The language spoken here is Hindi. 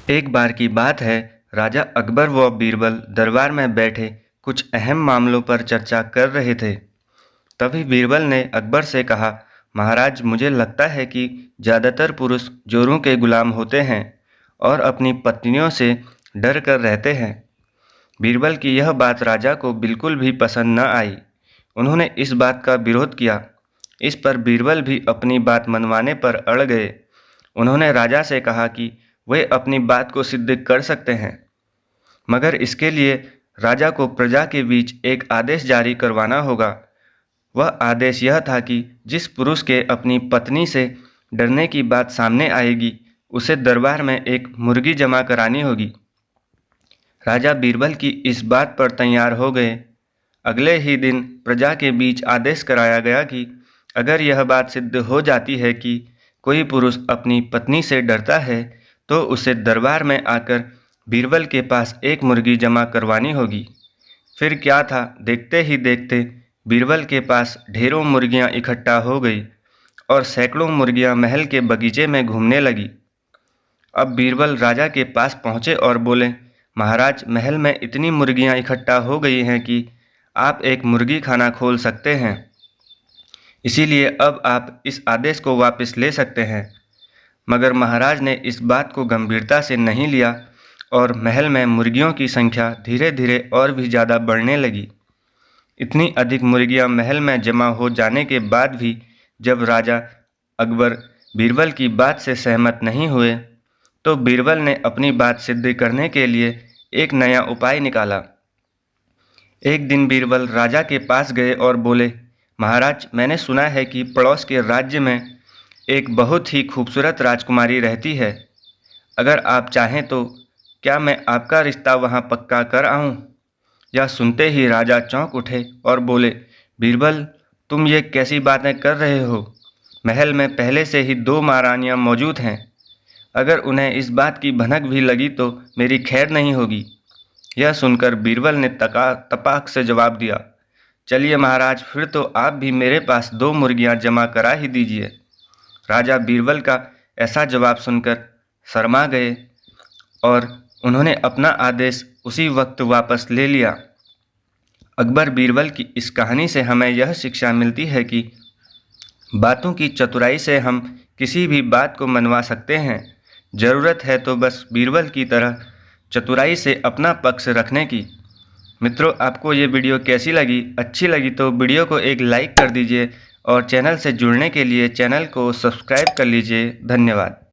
एक बार की बात है, राजा अकबर व बीरबल दरबार में बैठे कुछ अहम मामलों पर चर्चा कर रहे थे। तभी बीरबल ने अकबर से कहा, महाराज, मुझे लगता है कि ज़्यादातर पुरुष जोरों के गुलाम होते हैं और अपनी पत्नियों से डर कर रहते हैं। बीरबल की यह बात राजा को बिल्कुल भी पसंद न आई। उन्होंने इस बात का विरोध किया। इस पर बीरबल भी अपनी बात मनवाने पर अड़ गए। उन्होंने राजा से कहा कि वे अपनी बात को सिद्ध कर सकते हैं, मगर इसके लिए राजा को प्रजा के बीच एक आदेश जारी करवाना होगा। वह आदेश यह था कि जिस पुरुष के अपनी पत्नी से डरने की बात सामने आएगी, उसे दरबार में एक मुर्गी जमा करानी होगी। राजा बीरबल की इस बात पर तैयार हो गए। अगले ही दिन प्रजा के बीच आदेश कराया गया कि अगर यह बात सिद्ध हो जाती है कि कोई पुरुष अपनी पत्नी से डरता है, तो उसे दरबार में आकर बीरबल के पास एक मुर्गी जमा करवानी होगी। फिर क्या था, देखते ही देखते बीरबल के पास ढेरों मुर्गियां इकट्ठा हो गई और सैकड़ों मुर्गियां महल के बगीचे में घूमने लगी। अब बीरबल राजा के पास पहुंचे और बोले, महाराज, महल में इतनी मुर्गियां इकट्ठा हो गई हैं कि आप एक मुर्गी खाना खोल सकते हैं। इसीलिए अब आप इस आदेश को वापस ले सकते हैं। मगर महाराज ने इस बात को गंभीरता से नहीं लिया और महल में मुर्गियों की संख्या धीरे धीरे और भी ज़्यादा बढ़ने लगी। इतनी अधिक मुर्गियां महल में जमा हो जाने के बाद भी जब राजा अकबर बीरबल की बात से सहमत नहीं हुए, तो बीरबल ने अपनी बात सिद्ध करने के लिए एक नया उपाय निकाला। एक दिन बीरबल राजा के पास गए और बोले, महाराज, मैंने सुना है कि पड़ोस के राज्य में एक बहुत ही खूबसूरत राजकुमारी रहती है। अगर आप चाहें तो क्या मैं आपका रिश्ता वहां पक्का कर आऊं? यह सुनते ही राजा चौंक उठे और बोले, बीरबल, तुम ये कैसी बातें कर रहे हो? महल में पहले से ही 2 महारानियां मौजूद हैं। अगर उन्हें इस बात की भनक भी लगी तो मेरी खैर नहीं होगी। यह सुनकर बीरबल ने तपाक से जवाब दिया, चलिए महाराज, फिर तो आप भी मेरे पास 2 मुर्गियां जमा करा ही दीजिए। राजा बीरबल का ऐसा जवाब सुनकर शर्मा गए और उन्होंने अपना आदेश उसी वक्त वापस ले लिया। अकबर बीरबल की इस कहानी से हमें यह शिक्षा मिलती है कि बातों की चतुराई से हम किसी भी बात को मनवा सकते हैं। ज़रूरत है तो बस बीरबल की तरह चतुराई से अपना पक्ष रखने की। मित्रों, आपको ये वीडियो कैसी लगी? अच्छी लगी तो वीडियो को एक लाइक कर दीजिए और चैनल से जुड़ने के लिए चैनल को सब्सक्राइब कर लीजिए। धन्यवाद।